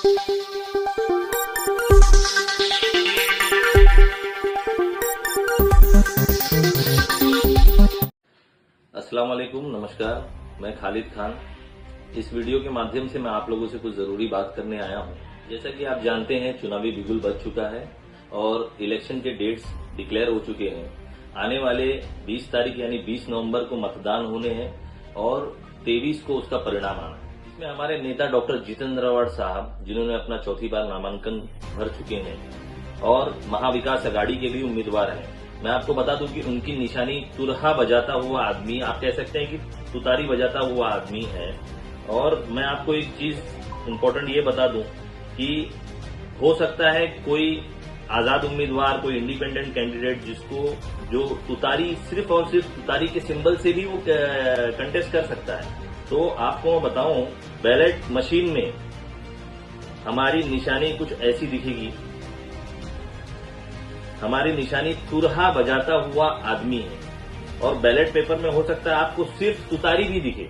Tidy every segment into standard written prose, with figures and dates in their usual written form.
अस्सलाम वालेकुम, नमस्कार। मैं खालिद खान। इस वीडियो के माध्यम से मैं आप लोगों से कुछ जरूरी बात करने आया हूं। जैसा कि आप जानते हैं, चुनावी बिगुल बज चुका है और इलेक्शन के डेट्स डिक्लेयर हो चुके हैं। आने वाले 20 तारीख यानी 20 नवंबर को मतदान होने हैं और 23 को उसका परिणाम आना है। इसमें हमारे नेता डॉक्टर जितेंद्र अवार्ड साहब, जिन्होंने अपना चौथी बार नामांकन भर चुके हैं और महाविकास अघाड़ी के भी उम्मीदवार हैं। मैं आपको बता दूं कि उनकी निशानी तुरहा बजाता हुआ आदमी, आप कह सकते हैं कि तुतारी बजाता हुआ आदमी है। और मैं आपको एक चीज इम्पोर्टेंट ये बता दूं कि हो सकता है कोई आजाद उम्मीदवार, कोई इंडिपेंडेंट कैंडिडेट जिसको जो तुतारी, सिर्फ और सिर्फ तुतारी के सिंबल से भी वो कंटेस्ट कर सकता है। तो आपको मैं बताऊं, बैलेट मशीन में हमारी निशानी कुछ ऐसी दिखेगी। हमारी निशानी तुरहा बजाता हुआ आदमी है और बैलेट पेपर में हो सकता है आपको सिर्फ तुतारी भी दिखे,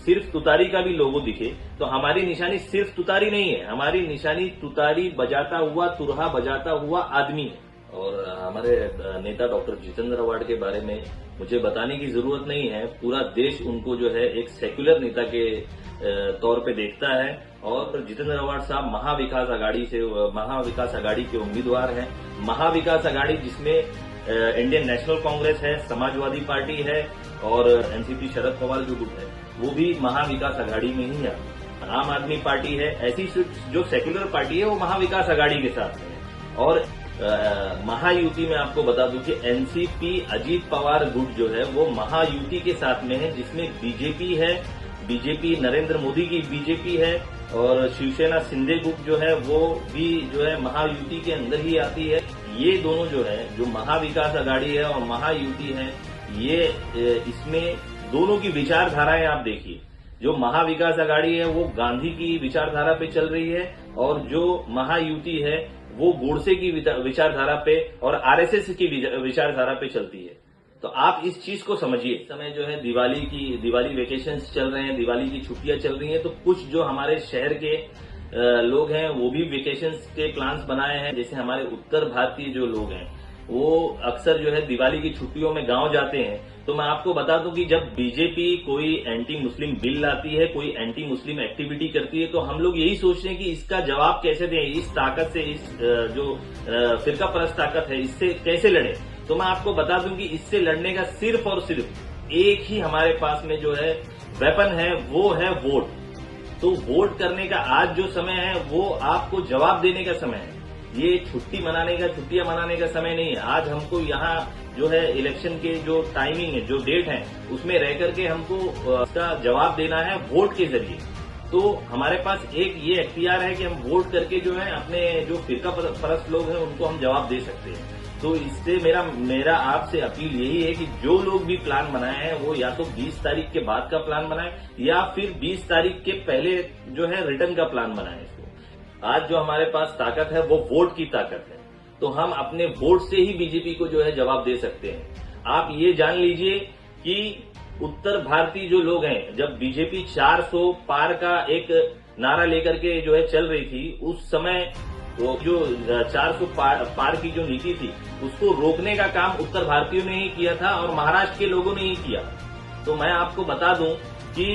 सिर्फ तुतारी का भी लोगो दिखे। तो हमारी निशानी सिर्फ तुतारी नहीं है, हमारी निशानी तुतारी बजाता हुआ, तुरहा बजाता हुआ आदमी है। और हमारे नेता डॉक्टर जितेंद्र अवार्ड के बारे में मुझे बताने की जरूरत नहीं है। पूरा देश उनको जो है एक सेक्युलर नेता के तौर पे देखता है। और जितेंद्र अवार्ड साहब महाविकास अघाड़ी के उम्मीदवार हैं। महाविकास अघाड़ी जिसमें इंडियन नेशनल कांग्रेस है, समाजवादी पार्टी है और एनसीपी शरद पवार जो गुट है वो भी महाविकास अघाड़ी में ही है। आम आदमी पार्टी है, ऐसी जो सेक्युलर पार्टी है वो महाविकास अघाड़ी के साथ है। और महायुति में आपको बता दूं कि एनसीपी अजीत पवार गुट जो है वो महायुति के साथ में है, जिसमें बीजेपी है, बीजेपी नरेंद्र मोदी की बीजेपी है और शिवसेना शिंदे गुट जो है वो भी जो है महायुति के अंदर ही आती है। ये दोनों जो है, जो महाविकास अघाड़ी है और महायुति है, ये इसमें दोनों की विचारधाराएं आप देखिए। जो महाविकास अघाड़ी है वो गांधी की विचारधारा पे चल रही है और जो महायुति है वो गोडसे की विचारधारा पे और आरएसएस की विचारधारा पे चलती है। तो आप इस चीज को समझिए। इस समय जो है दिवाली वेकेशंस चल रहे हैं, दिवाली की छुट्टियां चल रही हैं। तो कुछ जो हमारे शहर के लोग हैं वो भी वेकेशंस के प्लान्स बनाए हैं। जैसे हमारे उत्तर भारतीय जो लोग हैं वो अक्सर जो है दिवाली की छुट्टियों में गांव जाते हैं। तो मैं आपको बता दूं कि जब बीजेपी कोई एंटी मुस्लिम बिल लाती है, कोई एंटी मुस्लिम एक्टिविटी करती है, तो हम लोग यही सोचते हैं कि इसका जवाब कैसे दें, इस ताकत से, इस जो फिरका परस्त ताकत है, इससे कैसे लड़े। तो मैं आपको बता दूं कि इससे लड़ने का सिर्फ और सिर्फ एक ही हमारे पास में जो है वेपन है, वो है वोट। तो वोट करने का आज जो समय है वो आपको जवाब देने का समय है। ये छुट्टियां मनाने का समय नहीं है। आज हमको यहाँ जो है इलेक्शन के जो टाइमिंग है, जो डेट है, उसमें रह करके हमको इसका जवाब देना है वोट के जरिए। तो हमारे पास एक ये इख्तियार है कि हम वोट करके जो है अपने जो फिरका परस्त लोग हैं उनको हम जवाब दे सकते हैं। तो इससे मेरा आपसे अपील यही है कि जो लोग भी प्लान बनाए हैं वो या तो 20 तारीख के बाद का प्लान बनाए या फिर 20 तारीख के पहले जो है रिटर्न का प्लान बनाए। इसको आज जो हमारे पास ताकत है वो वोट की ताकत है। तो हम अपने वोट से ही बीजेपी को जो है जवाब दे सकते हैं। आप ये जान लीजिए कि उत्तर भारतीय जो लोग हैं, जब बीजेपी 400 पार का एक नारा लेकर के जो है चल रही थी, उस समय वो जो 400 पार की जो नीति थी उसको रोकने का काम उत्तर भारतीयों ने ही किया था और महाराष्ट्र के लोगों ने ही किया। तो मैं आपको बता दूं कि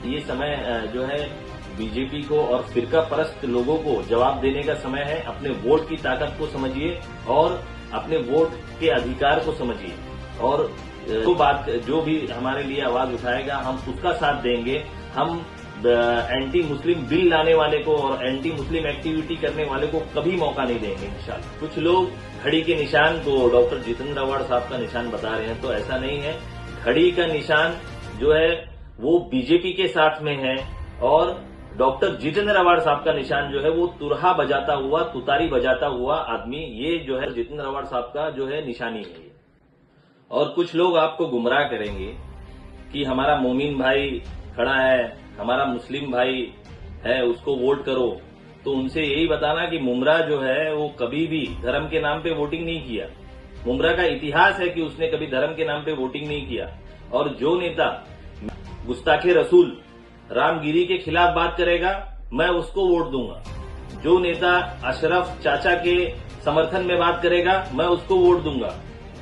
ये समय जो है बीजेपी को और फिरका परस्त लोगों को जवाब देने का समय है। अपने वोट की ताकत को समझिए और अपने वोट के अधिकार को समझिए और जो भी हमारे लिए आवाज उठाएगा हम उसका साथ देंगे। हम एंटी मुस्लिम बिल लाने वाले को और एंटी मुस्लिम एक्टिविटी करने वाले को कभी मौका नहीं देंगे इंशाल्लाह। कुछ लोग घड़ी के निशान को डॉक्टर जितेंद्र अवार्ड साहब का निशान बता रहे हैं, तो ऐसा नहीं है। घड़ी का निशान जो है वो बीजेपी के साथ में है और डॉक्टर जितेंद्र अवार्ड साहब का निशान जो है वो तुरहा बजाता हुआ, तुतारी बजाता हुआ आदमी, ये जो है जितेंद्र अवार्ड साहब का जो है निशानी है। और कुछ लोग आपको गुमराह करेंगे कि हमारा मोमिन भाई खड़ा है, हमारा मुस्लिम भाई है, उसको वोट करो। तो उनसे यही बताना कि मुमरा जो है वो कभी भी धर्म के नाम पे वोटिंग नहीं किया। मुमरा का इतिहास है कि उसने कभी धर्म के नाम पे वोटिंग नहीं किया। और जो नेता गुस्ताखे रसूल रामगिरी के खिलाफ बात करेगा मैं उसको वोट दूंगा। जो नेता अशरफ चाचा के समर्थन में बात करेगा मैं उसको वोट दूंगा।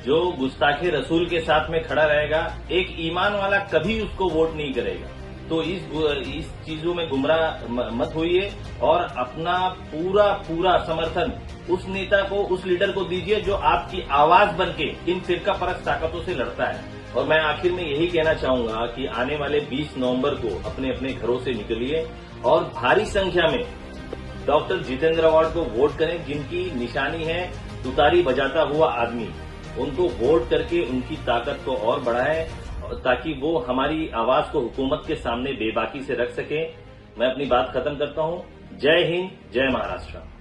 जो गुस्ताखे रसूल के साथ में खड़ा रहेगा, एक ईमान वाला कभी उसको वोट नहीं करेगा। तो इस चीजों में गुमराह मत होइए और अपना पूरा समर्थन उस नेता को, उस लीडर को दीजिए जो आपकी आवाज बनके इन फिरका परस्त ताकतों से लड़ता है। और मैं आखिर में यही कहना चाहूंगा कि आने वाले 20 नवंबर को अपने अपने घरों से निकलिए और भारी संख्या में डॉक्टर जितेंद्र अवार्ड को वोट करें, जिनकी निशानी है तुतारी बजाता हुआ आदमी। उनको वोट करके उनकी ताकत को और बढ़ाएं ताकि वो हमारी आवाज को हुकूमत के सामने बेबाकी से रख सके। मैं अपनी बात खत्म करता हूं। जय हिंद, जय महाराष्ट्र।